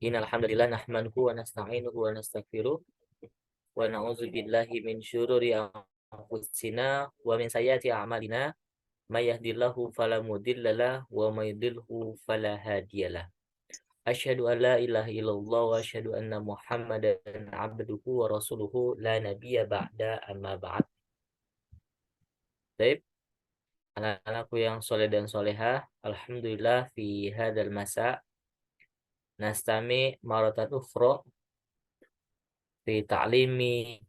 Innal hamdalillah nahmaduhu wa nasta'inuhu wa nastaghfiruh wa na'udzu billahi min syururi anfusina wa min sayyiati a'malina may yahdihillahu fala mudhillalah wa may yudhlilhu fala hadiyalah. Asyhadu an la ilaha illallah wa asyhadu anna Muhammadan 'abduhu wa rasuluhu la nabiyya ba'da amma ba'd. Baik, anak-anakku yang soleh dan solehah, alhamdulillah fi hadzal masa nastami maratan ukhra fi ta'limi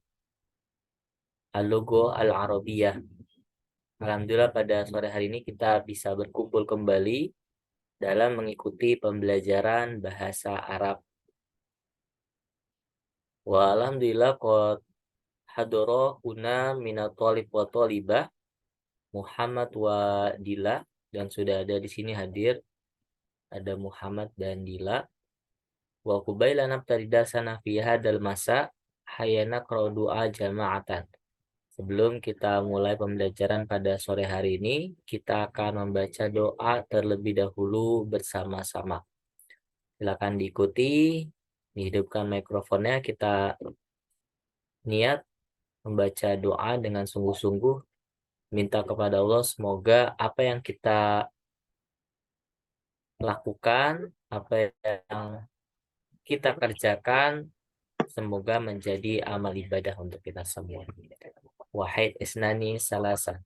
al-lugha al-arabiyyah. Alhamdulillah pada sore hari ini kita bisa berkumpul kembali dalam mengikuti pembelajaran bahasa Arab. Wa alhamdulillah qad hadara huna minat thalib wa thalibah Muhammad wa Dila, dan sudah ada di sini hadir ada Muhammad dan Dila. Wa qubaila nabtadi sana fi hadal masa hayana doa jama'atan. Sebelum kita mulai pembelajaran pada sore hari ini, kita akan membaca doa terlebih dahulu bersama-sama. Silakan diikuti, dihidupkan mikrofonnya, kita niat membaca doa dengan sungguh-sungguh, minta kepada Allah semoga apa yang kita lakukan, apa yang kita kerjakan, semoga menjadi amal ibadah untuk kita semua. Wahid isnani salasa.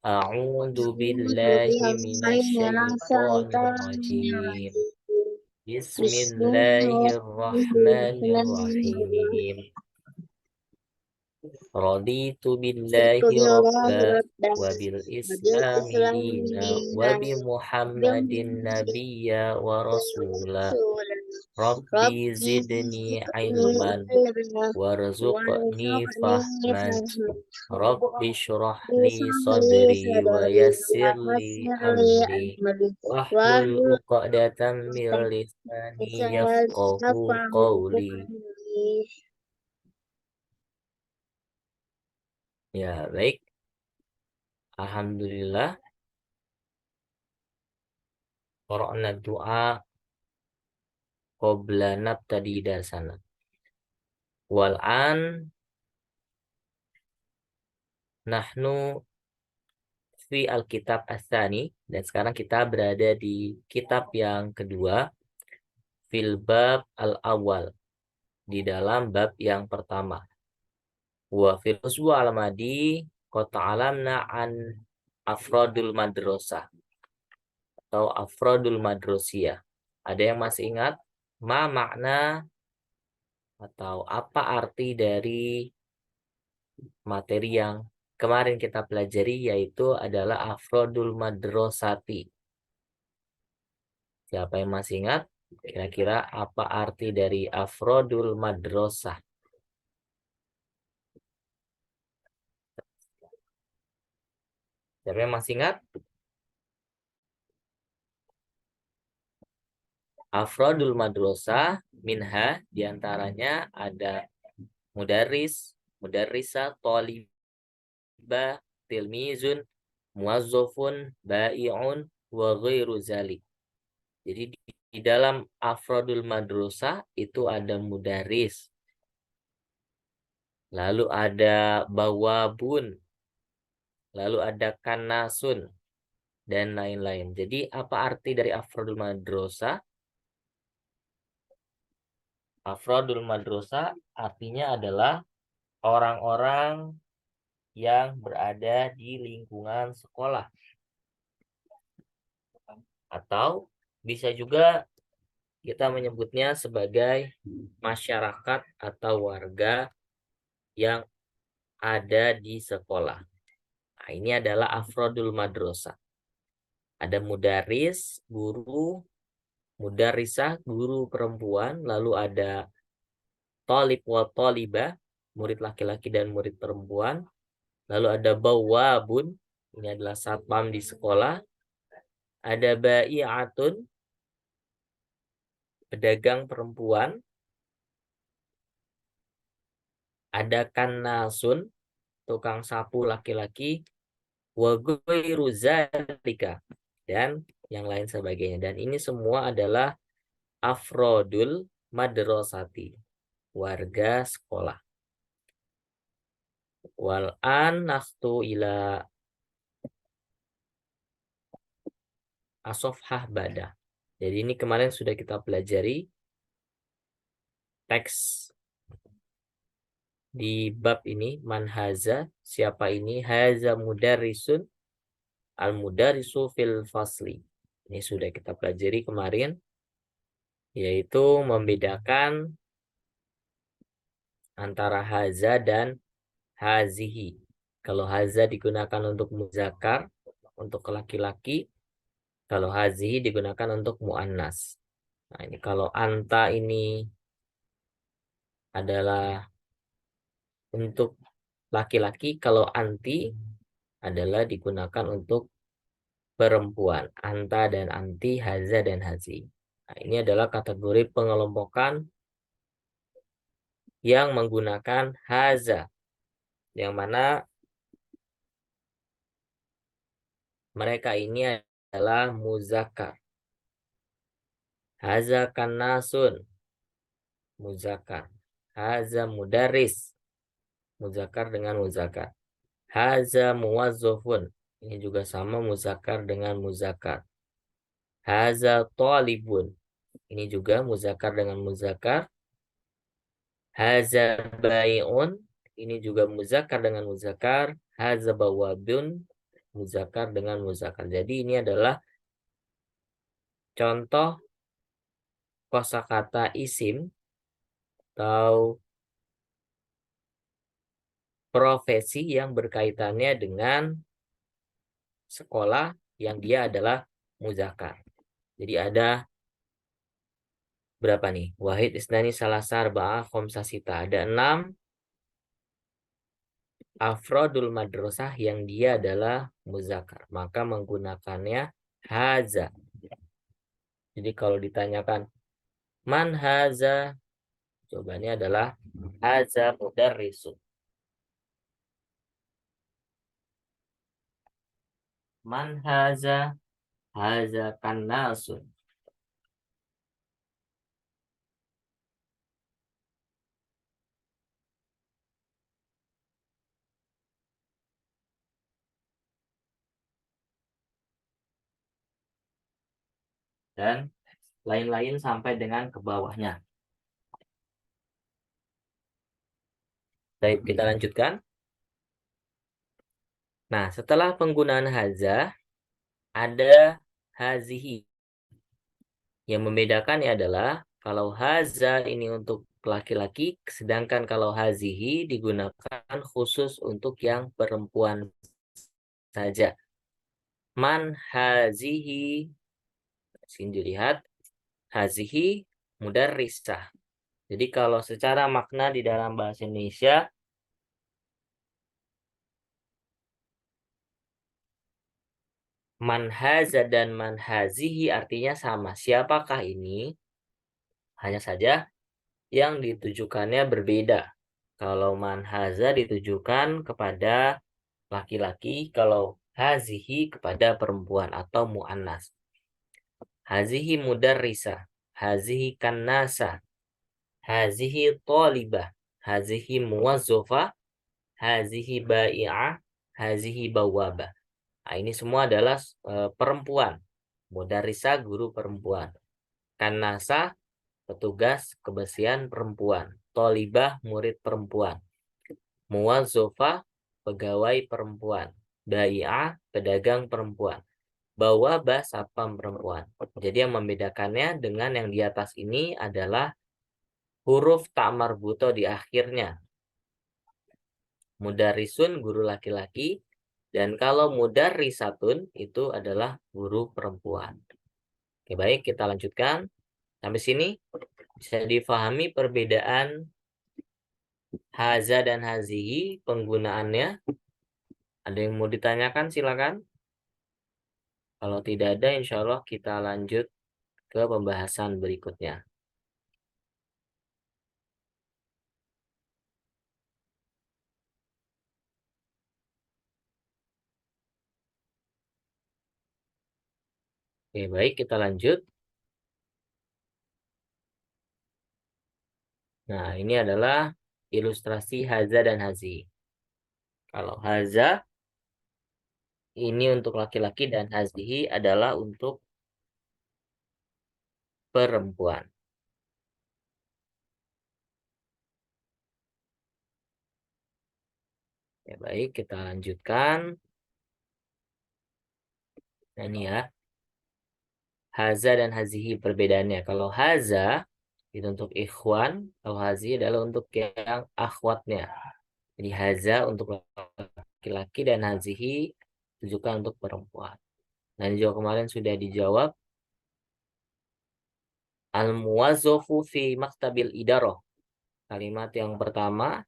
A'udzu billahi minasyaitonir rajim. Bismillahirrahmanirrahim. Raditu billahi rabba wa bil islami dina wa bi Muhammadin nabiyya wa rasula. Rabbi zidni ilman warzuqni fahman. Rabbi syrah li sadri wa yassir li amri wahlul 'uqdatam min lisani yafqahu qawli. Ya, baik. Alhamdulillah. Qara'na du'a qabla nabtadi darsana. Wal'an nahnu fi al-kitab ats-tsani, dan sekarang kita berada di kitab yang kedua, fil bab al-awwal, di dalam bab yang pertama. Wa fil uswa al-madi qad ta'alamna an afradul madrasah atau afradul madrosiyah. Ada yang masih ingat ma makna atau apa arti dari materi yang kemarin kita pelajari, yaitu adalah afrodul madrosati? Siapa yang masih ingat? Kira-kira apa arti dari afrodul madrosah? Siapa yang masih ingat? Afrodul madrosah minha, diantaranya ada mudaris, mudarrisa, tolibah, tilmizun, muwazzafun, bai'un, wa ghairu zalik. Jadi di dalam afrodul madrosah itu ada mudaris, lalu ada bawabun, lalu ada kanasun, dan lain-lain. Jadi apa arti dari afrodul madrosah? Afrodul madrosah artinya adalah orang-orang yang berada di lingkungan sekolah, atau bisa juga kita menyebutnya sebagai masyarakat atau warga yang ada di sekolah. Nah, ini adalah afrodul madrosah. Ada mudaris, guru, mudarisah, guru perempuan, lalu ada tolib wa tolibah, murid laki-laki dan murid perempuan, lalu ada bawabun, ini adalah satpam di sekolah, ada bai'atun, pedagang perempuan, ada kannasun, tukang sapu laki-laki, wa ghairu zalika, dan yang lain sebagainya. Dan ini semua adalah afrodul madrasati, warga sekolah. Wal an nakhtu ila asofhah bada. Jadi ini kemarin sudah kita pelajari teks di bab ini, man haza, siapa ini, haza mudarrisun, al mudarrisu fil fasli. Ini sudah kita pelajari kemarin, yaitu membedakan antara haza dan hazihi. Kalau haza digunakan untuk muzakkar, untuk laki-laki. Kalau hazihi digunakan untuk muannas. Nah, ini kalau anta ini adalah untuk laki-laki, kalau anti adalah digunakan untuk perempuan. Anta dan anti, haza dan hazi. Nah, ini adalah kategori pengelompokan yang menggunakan haza, yang mana mereka ini adalah muzakkar. Haza kanasun, muzakkar. Haza mudaris, muzakkar dengan muzakkar. Haza muwazzafun, ini juga sama muzakkar dengan muzakkar. Haza talibun, ini juga muzakkar dengan muzakkar. Haza bai'un, ini juga muzakkar dengan muzakkar. Haza bawabun, muzakkar dengan muzakkar. Jadi ini adalah contoh kosakata isim atau profesi yang berkaitannya dengan sekolah yang dia adalah muzakkar. Jadi ada berapa nih? Wahid, isnani, salasa, arba'ah, khamsah, sita. Ada 6 afrodul madrasah yang dia adalah muzakkar. Maka menggunakannya haza. Jadi kalau ditanyakan man haza, jawabannya adalah haza mudarrisun. Man haza, haza kannasun. Dan lain-lain sampai dengan ke bawahnya. Baik, kita lanjutkan. Nah, setelah penggunaan haza, ada hazihi. Yang membedakannya adalah kalau haza ini untuk laki-laki, sedangkan kalau hazihi digunakan khusus untuk yang perempuan saja. Man hazihi, sini dilihat, hazihi mudarrisah. Jadi kalau secara makna di dalam bahasa Indonesia, man haza dan man hazihi artinya sama. Siapakah ini? Hanya saja yang ditujukannya berbeda. Kalau man haza ditujukan kepada laki-laki, kalau hazihi kepada perempuan atau mu'annas. Hazihi mudarrisah, hazihi kannasa, hazihi talibah, hazihi muwazzafah, hazihi bai'ah, hazihi bawabah. Nah, ini semua adalah perempuan. Mudarrisah guru perempuan. Kannasa petugas kebersihan perempuan. Tolibah murid perempuan. Muwazzafah pegawai perempuan. Bai'ah pedagang perempuan. Bawabah satpam perempuan. Jadi yang membedakannya dengan yang di atas ini adalah huruf ta marbuto di akhirnya. Mudarrisun guru laki-laki, dan kalau mudarrisatun itu adalah guru perempuan. Oke, baik, kita lanjutkan. Sampai sini bisa difahami perbedaan haza dan hazihi penggunaannya. Ada yang mau ditanyakan, silakan. Kalau tidak ada, insya Allah kita lanjut ke pembahasan berikutnya. Oke, baik, kita lanjut. Nah, ini adalah ilustrasi haza dan hazi. Kalau haza ini untuk laki-laki dan hazihi adalah untuk perempuan. Ya, baik, kita lanjutkan. Nah, ini ya. Haza dan hazihi perbedaannya. Kalau haza itu untuk ikhwan, kalau hazi adalah untuk yang akhwatnya. Jadi haza untuk laki-laki dan hazihi ditujukan untuk perempuan. Nah, ini juga kemarin sudah dijawab. Al-muwazzafu fi maktabil idaroh. Kalimat yang pertama.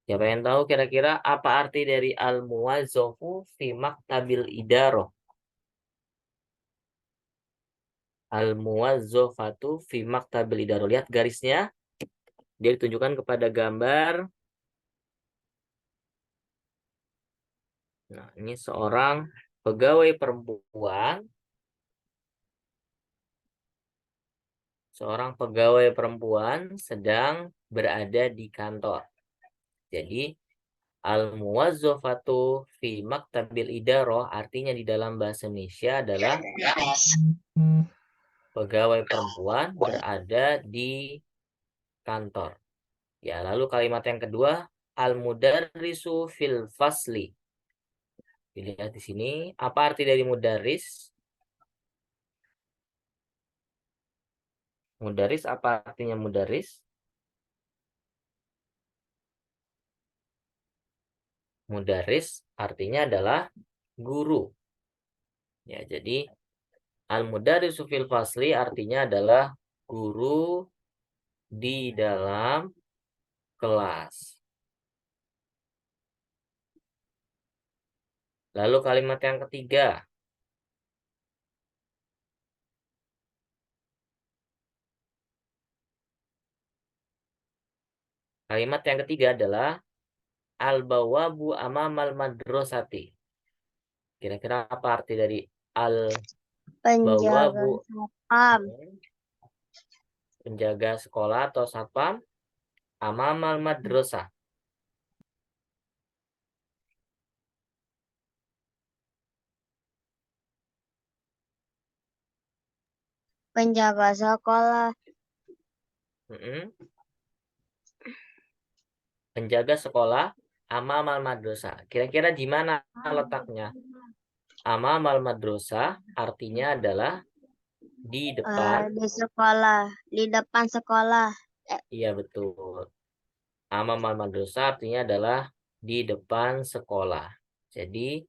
Siapa yang tahu kira-kira apa arti dari al-muwazzafu fi maktabil idaroh? Al-muwazzafatu fi maktabil idaroh. Lihat garisnya. Dia ditunjukkan kepada gambar. Nah, ini seorang pegawai perempuan. Seorang pegawai perempuan sedang berada di kantor. Jadi, al-muwazzafatu fi maktabil idaroh artinya di dalam bahasa Indonesia adalah pegawai perempuan berada di kantor. Ya, lalu kalimat yang kedua, al-mudarrisu fil fasli. Dilihat di sini, apa arti dari mudaris? Mudaris, apa artinya mudaris? Mudaris artinya adalah guru. Ya, jadi al-mudarisu fil fasli artinya adalah guru di dalam kelas. Lalu kalimat yang ketiga. Kalimat yang ketiga adalah al-bawabu amamal madrasati. Kira-kira apa arti dari Penjaga al-bawabu? satpam. Penjaga sekolah atau satpam amamal madrasah. Penjaga sekolah. Penjaga sekolah amamal madrasah. Kira-kira di mana letaknya? Amamal madrasah artinya adalah di depan. Di sekolah. Di depan sekolah. Iya, betul. Amamal madrasah artinya adalah di depan sekolah. Jadi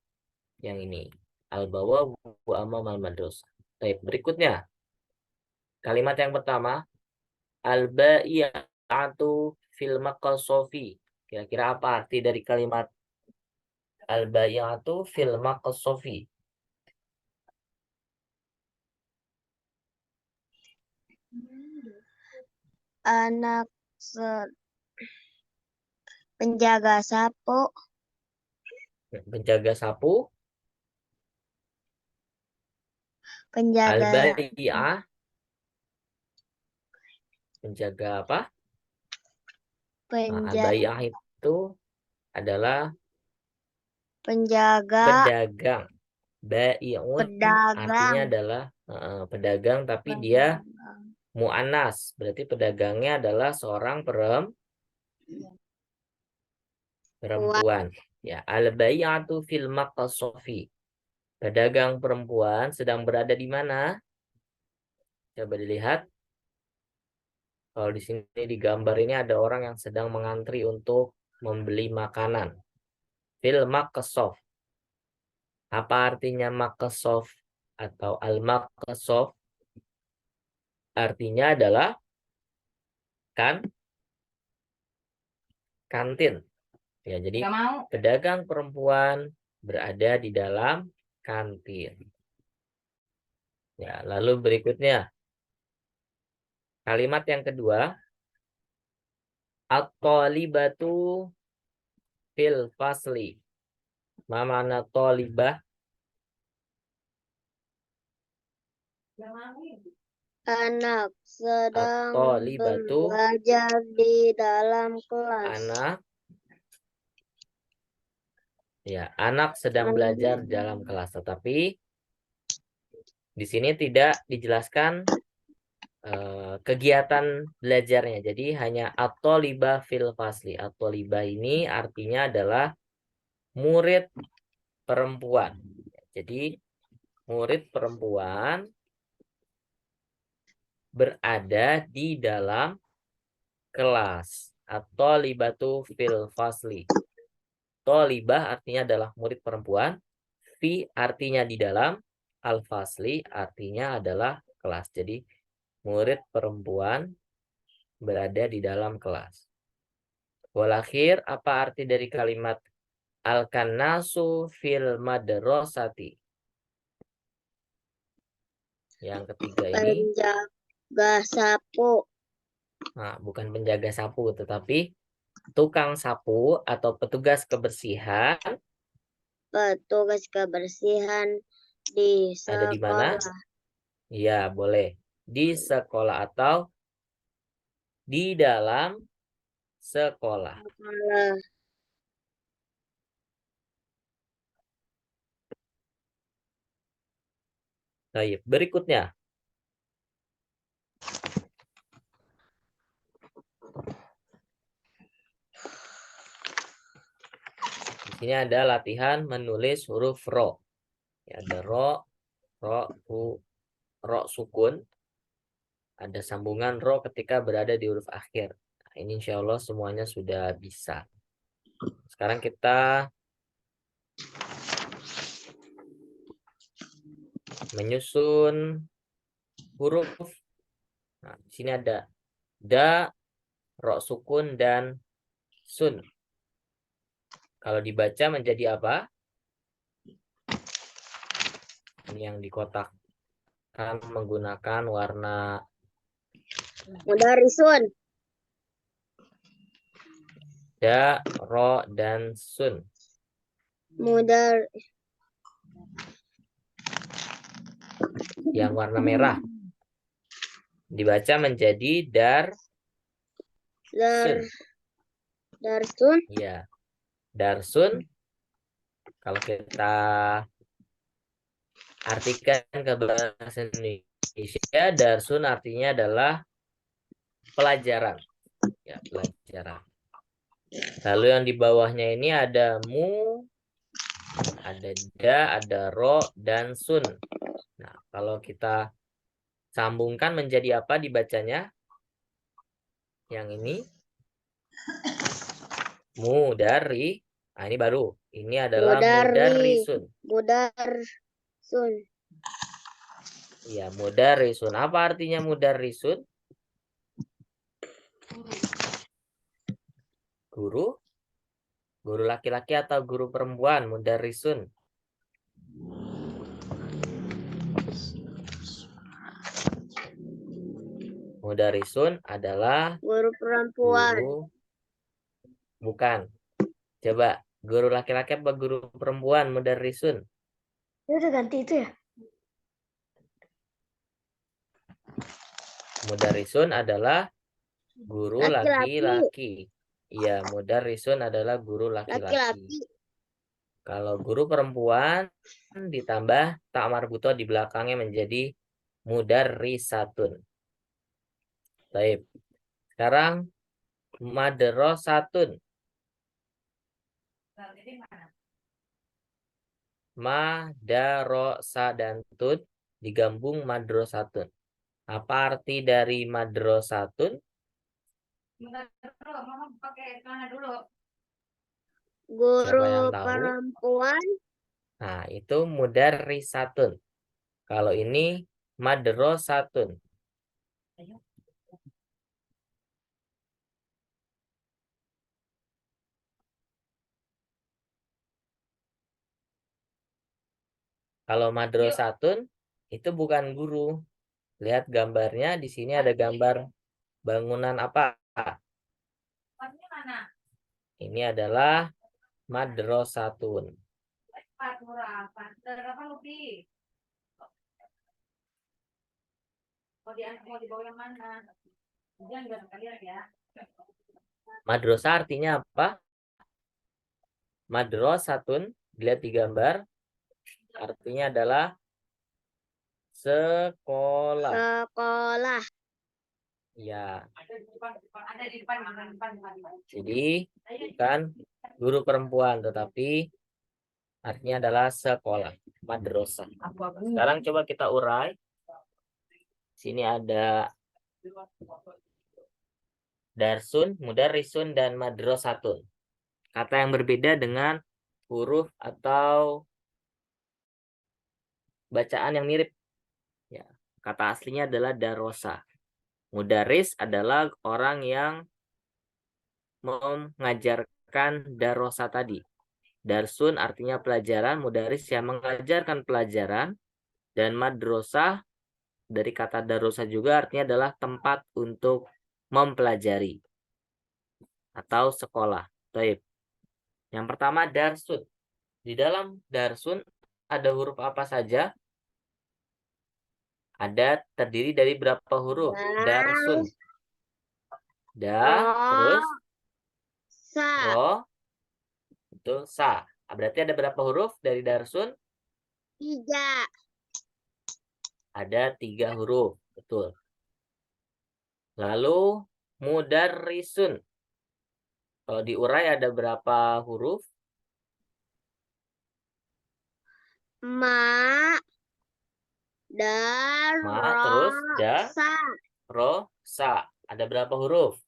yang ini al-bawabu amamal madrasah. Baik, berikutnya. Kalimat yang pertama, al-bai'atu fil maqasofi. Kira-kira apa arti dari kalimat al-bai'atu fil maqasofi? Anak penjaga sapu. Penjaga sapu. Penjaga. Al-bai'ah. Penjaga apa? Nah, al-bai'ah itu adalah Penjaga. pedagang. Bai'un artinya Pedagang. adalah pedagang, tapi dia mu'annas. Berarti pedagangnya adalah seorang perempuan. Ya, al-bai'atu fil maqasofi. Pedagang perempuan sedang berada di mana? Coba dilihat. Kalau di sini di gambar ini ada orang yang sedang mengantri untuk membeli makanan. Fil maqasof. Apa artinya maqasof atau al-maqasof? Artinya adalah kantin. Ya, jadi pedagang perempuan berada di dalam kantin. Ya, lalu berikutnya kalimat yang kedua, at-thalibatu fil fasli. Ma makna thalibah? Anak sedang At-thalibatu, belajar di dalam kelas. anak. Ya, anak sedang belajar dalam kelas. Tetapi di sini tidak dijelaskan kegiatan belajarnya. Jadi hanya at-thalibah fil fasli. At-thalibah ini artinya adalah murid perempuan. Jadi murid perempuan berada di dalam kelas. At-thalibatu fil fasli. Thalibah artinya adalah murid perempuan. Fi artinya di dalam. Al-fasli artinya adalah kelas. Jadi murid perempuan berada di dalam kelas. Walakhir, apa arti dari kalimat al-kannasu fil madrasati? Yang ketiga ini, Penjaga sapu. nah, bukan penjaga sapu, tetapi tukang sapu atau petugas kebersihan Petugas kebersihan di ada di mana? sekolah. Ya, boleh. Di sekolah atau di dalam sekolah. Sekolah. Baik, berikutnya. Di sini ada latihan menulis huruf ro. Ya, ada ro, ro sukun. Ada sambungan ro ketika berada di huruf akhir. Nah, ini insya Allah semuanya sudah bisa. Sekarang kita menyusun huruf. Nah, di sini ada da, ro sukun, dan sun. Kalau dibaca menjadi apa? Ini yang di kotak kan menggunakan warna Mudarisun. da, ro, dan sun. Mudar. Yang warna merah dibaca menjadi dar, sun. Darsun. Ya, darsun. Kalau kita artikan ke bahasa Indonesia, darsun artinya adalah pelajaran. Ya, pelajaran. Lalu yang di bawahnya ini ada mu, ada da, ada ro, dan sun. Nah, kalau kita sambungkan menjadi apa dibacanya? Yang ini mudari. Nah, ini baru. Ini adalah mudarisun. Mudarsun. Ya, mudarisun. Apa artinya mudarisun? Guru? Guru laki-laki atau guru perempuan? Mudarisun. Mudarisun adalah Guru perempuan. guru. Bukan. Coba. Guru laki-laki apa guru perempuan? Mudarisun. Ini udah ganti itu ya? Mudarisun adalah guru laki-laki. Iya, mudarisun adalah guru laki-laki. Kalau guru perempuan ditambah ta marbutoh di belakangnya menjadi mudarrisatun. Baik. Sekarang madrasatun. Madarosa dan tun digabung madrasatun. Apa arti dari madrasatun? Siapa yang Guru tahu? perempuan. Nah, itu mudarrisatun. Kalau ini madrasatun. Kalau madrasatun itu bukan guru. Lihat gambarnya, di sini ada gambar bangunan apa? Ini adalah madrasatun. Madrasah artinya apa? Madrasatun, dilihat di gambar, artinya adalah sekolah. Sekolah. Ya. Jadi bukan guru perempuan, tetapi artinya adalah sekolah. Madrasah. Sekarang coba kita urai. Sini ada darsun, mudarrisun, dan madrasatun. Kata yang berbeda dengan huruf atau bacaan yang mirip. Ya, kata aslinya adalah darosa. Mudaris adalah orang yang mengajarkan darosa tadi. Darsun artinya pelajaran, mudaris yang mengajarkan pelajaran, dan madrasah dari kata darosa juga artinya adalah tempat untuk mempelajari atau sekolah. Baik. Yang pertama darsun. Di dalam darsun ada huruf apa saja? Ada terdiri dari berapa huruf? Darsun. Da, terus Sa. ro, itu sa. Berarti ada berapa huruf dari darsun? 3. Ada 3 huruf. Betul. Lalu mudarrisun. Kalau diurai ada berapa huruf? Ma. Dan Ma, terus da, sa. ro, sa. Ada berapa huruf?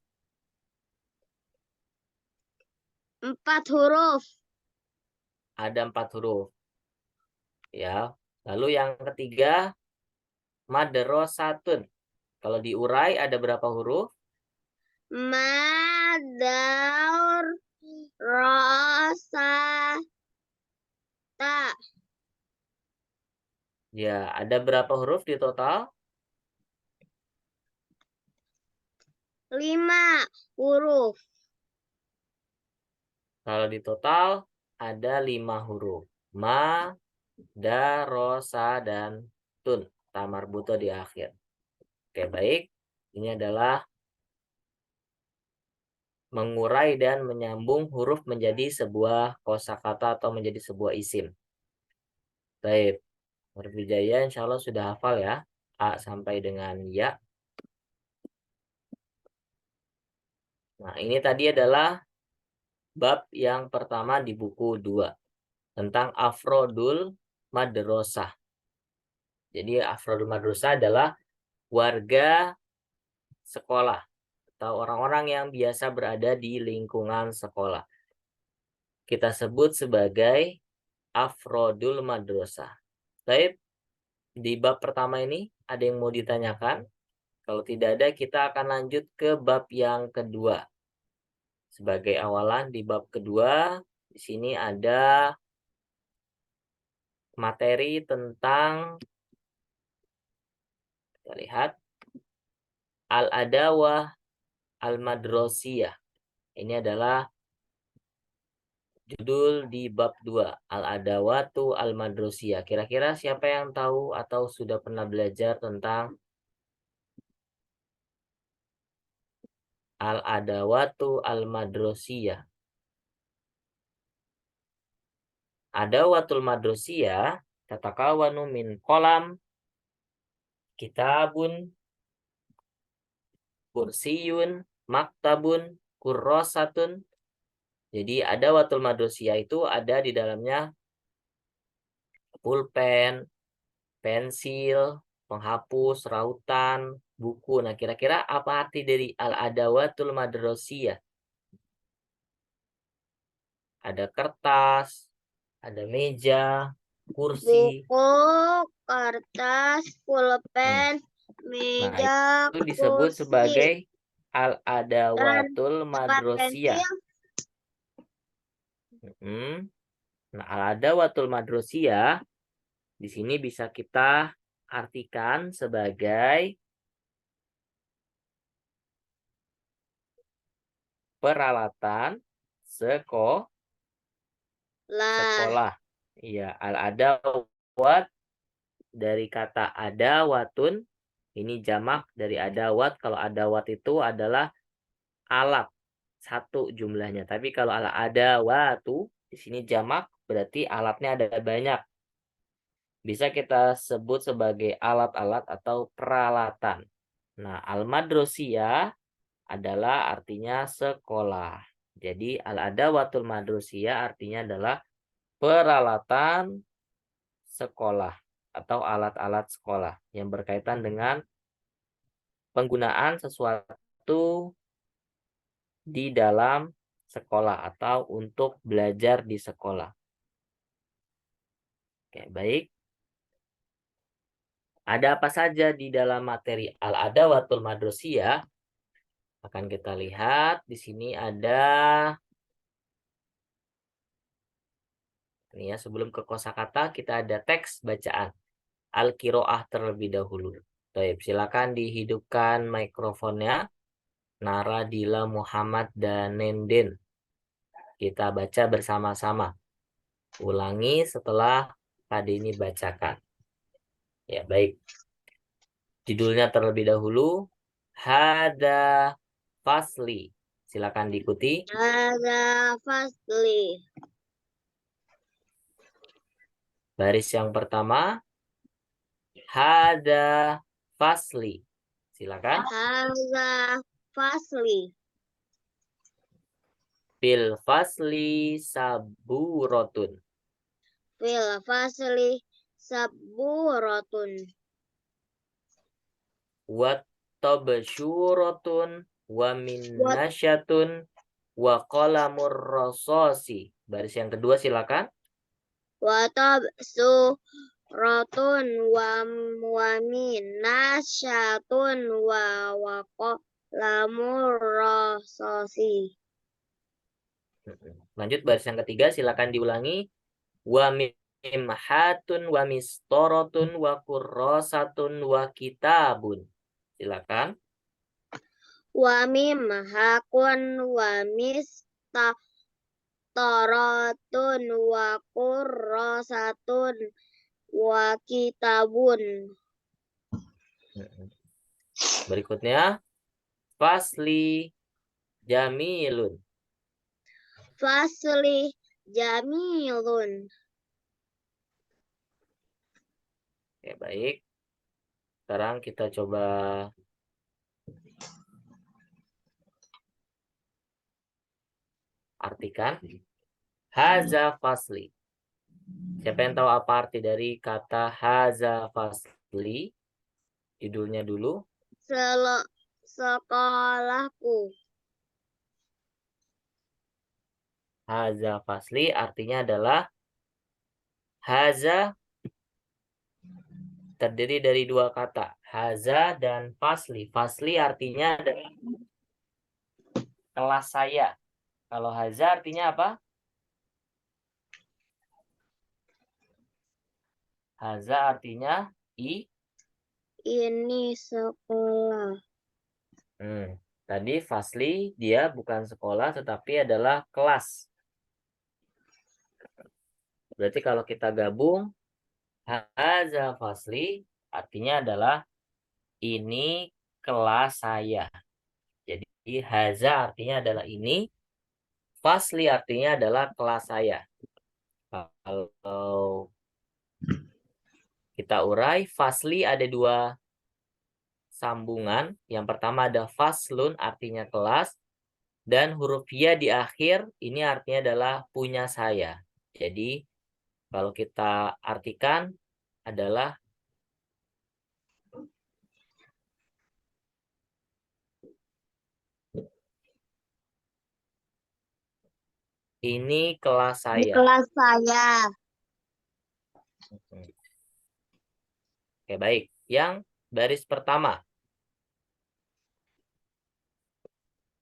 4 huruf. Ada 4 huruf. Ya. Lalu yang ketiga madrasatun. Kalau diurai ada berapa huruf? Madar. Rosa. Ta. Ya, ada berapa huruf di total? 5 huruf. Kalau di total ada 5 huruf. Ma, da, ro, sa, dan tun. Tamar buto di akhir. Oke, baik. Ini adalah mengurai dan menyambung huruf menjadi sebuah kosakata atau menjadi sebuah isim. Baik. Nurwijaya insya Allah sudah hafal ya. A sampai dengan ya. Nah, ini tadi adalah bab yang pertama di buku 2. Tentang Afrodul Madrasah. Jadi Afrodul Madrasah adalah warga sekolah atau orang-orang yang biasa berada di lingkungan sekolah. Kita sebut sebagai Afrodul Madrasah. Baik, di bab pertama ini ada yang mau ditanyakan? Kalau tidak ada, kita akan lanjut ke bab yang kedua. Sebagai awalan di bab kedua, di sini ada materi tentang, kita lihat, al-adawah al-madrasiyah. Ini adalah judul di bab 2, al-adawatu al-madrasiyah. Kira-kira siapa yang tahu atau sudah pernah belajar tentang al-adawatu al-madrasiyah? Adawatul madrasiyah tatakawanu min kolam, kitabun, kursiyun, maktabun, kurrosatun. Jadi adawatul madrasiyah itu ada di dalamnya pulpen, pensil, penghapus, rautan, buku. Nah, kira-kira apa arti dari al-adawatul madrasiyah? Ada kertas, ada meja, kursi. Buku, kertas, pulpen, Nah, meja, itu disebut kursi, sebagai dan al-adawatul tempat madrasiyah. pensil. Nah, al-adawatul madrasiyah di sini bisa kita artikan sebagai peralatan sekolah. Iya, al-adawat dari kata adawatun Ini jamak dari adawat. Kalau adawat itu adalah alat satu jumlahnya. Tapi kalau ala adawatu di sini jamak berarti alatnya ada banyak. Bisa kita sebut sebagai alat-alat atau peralatan. Nah, al-madrosiyah adalah artinya sekolah. Jadi al-adawatul madrosiyah artinya adalah peralatan sekolah atau alat-alat sekolah yang berkaitan dengan penggunaan sesuatu di dalam sekolah atau untuk belajar di sekolah. Oke, baik. Ada apa saja di dalam materi al-adawatul madrosiyah? Akan kita lihat di sini ada ini ya, sebelum ke kosakata kita ada teks bacaan al-qiraah terlebih dahulu. Baik, silakan dihidupkan mikrofonnya. Nara, Dila, Muhammad, dan Nenden. Kita baca bersama-sama. Ulangi setelah Pak ini bacakan. Ya, baik. Judulnya terlebih dahulu. Hada fasli. Silakan diikuti. Hada fasli. Baris yang pertama. Hada fasli. Silakan. Hada fasli. Fil fasli saburotun. Fil fasli saburatun. Wa tabsyuratun wa minnasyatun wa qalamur rasosi. Baris yang kedua silakan. Wa tabsuratun wa minasyatun wa qalamur rasosi. Lanjut baris yang ketiga silakan diulangi. Wa mimhatun wa mistorotun wa kurrosatun wa kitabun. Silakan. Wa mim hakun wa mistaratun wa kurrosatun wa kitabun. Berikutnya fasli jamilun. Fasli jamilun. Oke, baik. Sekarang kita coba artikan. Haza fasli. Siapa yang tahu apa arti dari kata haza fasli? Judulnya dulu. Sekolahku. Haza fasli artinya adalah haza terdiri dari dua kata. Haza dan fasli. Fasli artinya adalah kelas saya. Kalau haza artinya apa? Haza artinya Ini sekolah. Tadi fasli dia bukan sekolah tetapi adalah kelas. Berarti kalau kita gabung haza fasli artinya adalah ini kelas saya. Jadi haza artinya adalah ini, fasli artinya adalah kelas saya. Kalau kita urai, fasli ada dua sambungan. Yang pertama ada faslun artinya kelas. Dan huruf ya di akhir ini artinya adalah punya saya. Jadi kalau kita artikan adalah ini kelas Di saya. kelas saya. Oke, baik. Yang baris pertama.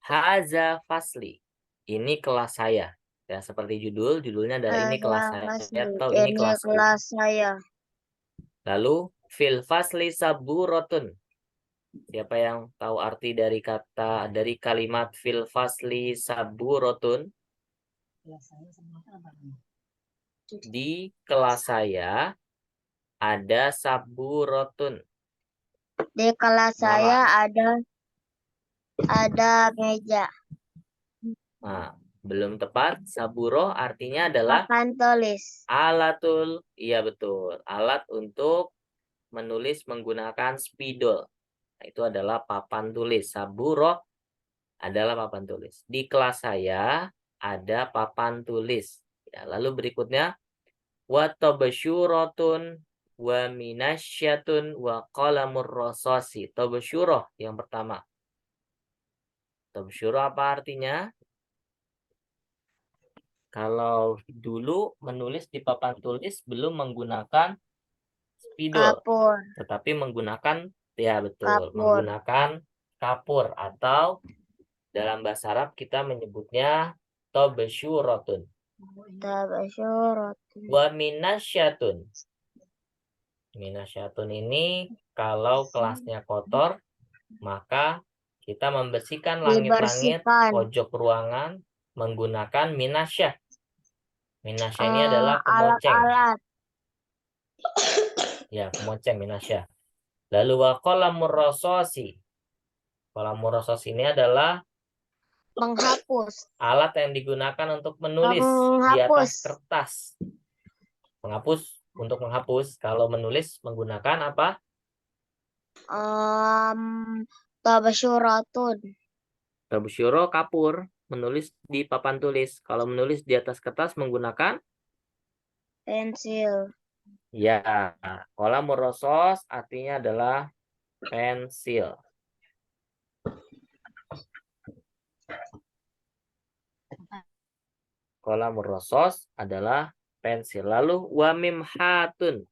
Haza fasli. Ini kelas saya. Ya, seperti judulnya adalah ini kelas saya atau ini Ini kelasku. kelas saya. Lalu fil fasli saburotun. Siapa yang tahu arti dari kalimat fil fasli saburotun? Di kelas saya ada saburotun. Di kelas saya ada meja. Nah, belum tepat. Saburo artinya adalah Papan tulis. alatul. Iya betul. Alat untuk menulis menggunakan spidol. Nah, itu adalah papan tulis. Saburo adalah papan tulis. Di kelas saya ada papan tulis. Ya, lalu berikutnya wa tabsyuratun wa minasyatun wa qalamur rasasi. Tabsyurah yang pertama. Tabsyurah apa artinya? Kalau dulu menulis di papan tulis belum menggunakan spidol, Kapur. tetapi menggunakan, ya betul, Kapur. menggunakan kapur atau dalam bahasa Arab kita menyebutnya tabsyuratun. Tabsyuratun. Wa minasyatun. Minasyatun ini kalau kelasnya kotor, maka kita membersihkan langit-langit Dibersihkan. pojok ruangan menggunakan minasyah. Minasyah ini adalah pemoceng. Alat-alat. Ya, pemoceng minasyah. Lalu wa qalamur rasasi. Qalamur rasasi ini adalah Menghapus. alat yang digunakan untuk menulis di atas kertas. Menghapus, untuk menghapus. Kalau menulis menggunakan apa? Tabsyuratun. Tabsyuro kapur, menulis di papan tulis. Kalau menulis di atas kertas menggunakan Pensil. ya, qalamur rasos artinya adalah pensil. Qalamur rasos adalah pensil. Lalu wa mimhatun.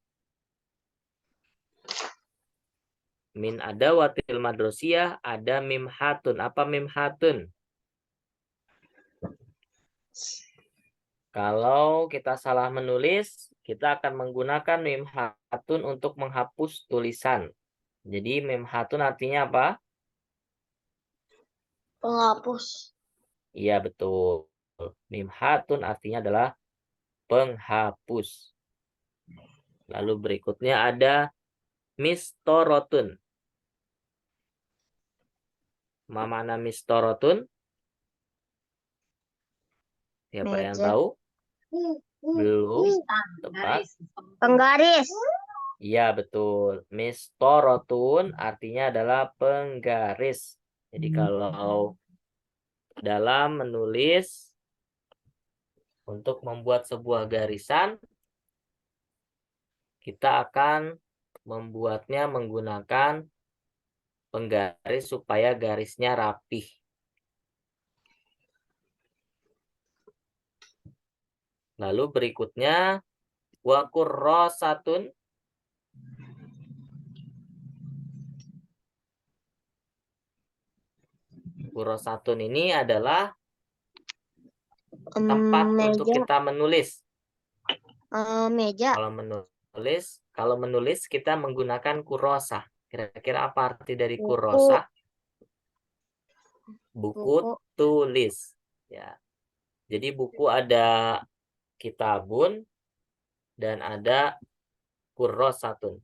Min adawatil madrosiyah ada mimhatun. Apa mimhatun? Kalau kita salah menulis, kita akan menggunakan mimhatun untuk menghapus tulisan. Jadi mimhatun artinya apa? Penghapus. Iya betul. Mimhatun artinya adalah penghapus. Lalu berikutnya ada mistorotun. Mana mistorotun? Siapa yang Meja. tahu? Belum tepat. Penggaris. Iya betul. Mistorotun artinya adalah penggaris. Jadi kalau dalam menulis untuk membuat sebuah garisan, kita akan membuatnya menggunakan penggaris supaya garisnya rapih. Lalu berikutnya wa kurrosatun. Kurrosatun ini adalah tempat untuk Meja. kita menulis. Meja. Kalau menulis kita menggunakan kurosah. Kira-kira apa arti dari Buku. kurosah? Buku Buku. tulis. Ya. Jadi buku ada kitabun dan ada kurrosatun.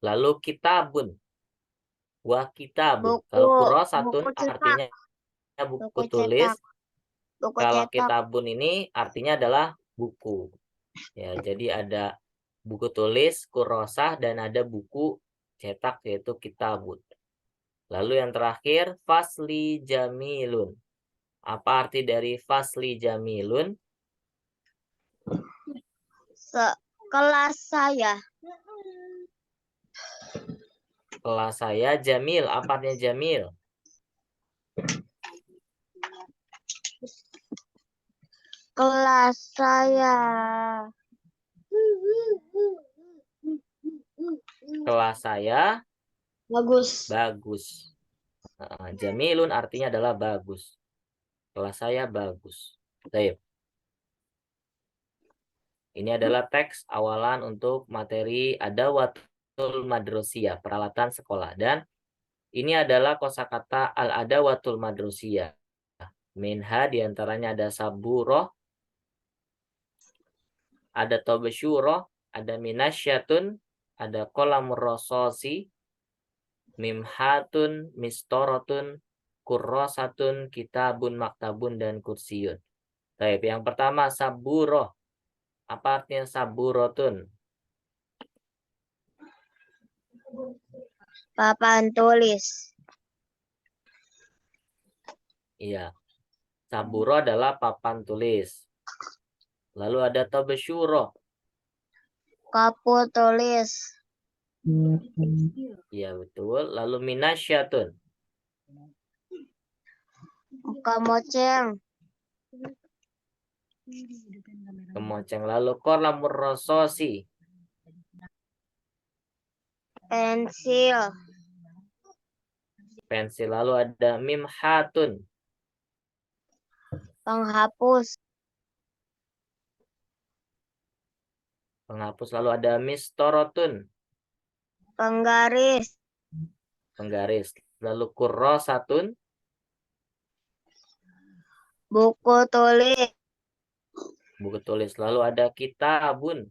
Lalu kitabun. Wa kitabun. Kalau kurrosatun Buku cetak. artinya buku Buku tulis. cetak. Buku Kalau cetak. kitabun ini artinya adalah buku. Ya, jadi ada buku tulis, kurrosah, dan ada buku cetak yaitu kitabun. Lalu yang terakhir, fasli jamilun. Apa arti dari fasli jamilun? Kelas saya. Kelas saya jamil. Apa artinya jamil? Kelas saya. Kelas saya Bagus. bagus. Jamilun artinya adalah bagus. Kelas saya bagus. Baik. Ini adalah teks awalan untuk materi adawat madrosiyah, peralatan sekolah. Dan ini adalah kosakata al-adawatul madrosiyah. Minha diantaranya ada saburoh, ada tobesyuroh, ada minasyatun, ada kolamur rososi, mimhatun, mistorotun, kurrosatun, kitabun, maktabun, dan kursiyun. Baik, yang pertama saburoh. Apa artinya saburotun? Papan tulis. Iya, saburo adalah papan tulis. Lalu ada tobesyuroh. Kapu tulis. Iya, betul. Lalu minasyatun. Kemoceng. Kemoceng. Lalu kolamur rososi. Pensil. Pensil. Lalu ada mimhatun. Penghapus. Penghapus. Lalu ada mistorotun. Penggaris. Penggaris. Lalu kurrosatun. Buku tulis. Buku tulis. Lalu ada kitabun.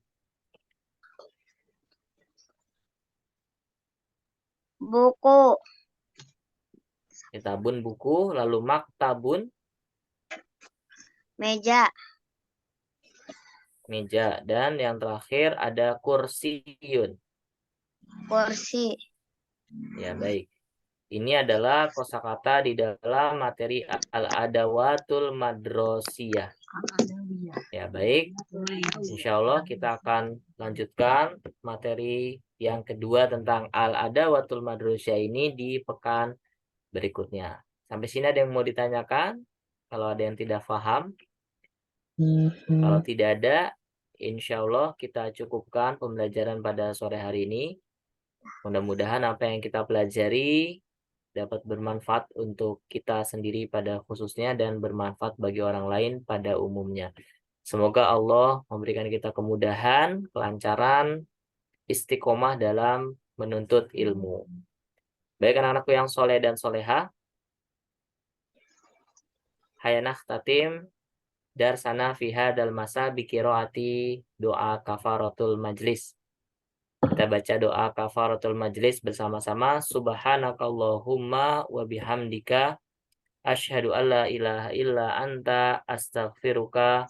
Buku. Kitabun buku. Lalu maktabun. Meja. Meja. Dan yang terakhir ada kursiyun. Kursi. Ya, baik. Ini adalah kosakata di dalam materi al-adawatul madrosiyah. Ya, baik. Insya Allah kita akan lanjutkan materi yang kedua tentang al-adawatul madrosiyah ini di pekan berikutnya. Sampai sini ada yang mau ditanyakan? Kalau ada yang tidak paham? Kalau tidak ada, insya Allah kita cukupkan pembelajaran pada sore hari ini. Mudah-mudahan apa yang kita pelajari dapat bermanfaat untuk kita sendiri pada khususnya dan bermanfaat bagi orang lain pada umumnya. Semoga Allah memberikan kita kemudahan, kelancaran, istiqomah dalam menuntut ilmu. Baik anak-anakku yang soleh dan soleha, hayanah tatim darsana fiha dal masa bikiroati doa kafaratul majlis. Kita baca doa kafaratul majlis bersama-sama. Subhanakallahumma wa bihamdika asyhadu alla ilaha illa anta astaghfiruka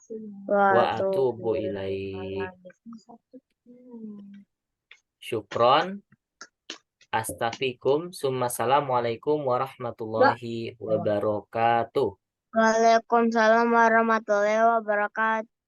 wa atubu ilaik. Syukron. Astaghfikum. Summa assalamualaikum warahmatullahi wabarakatuh. Waalaikumsalam warahmatullahi wabarakatuh.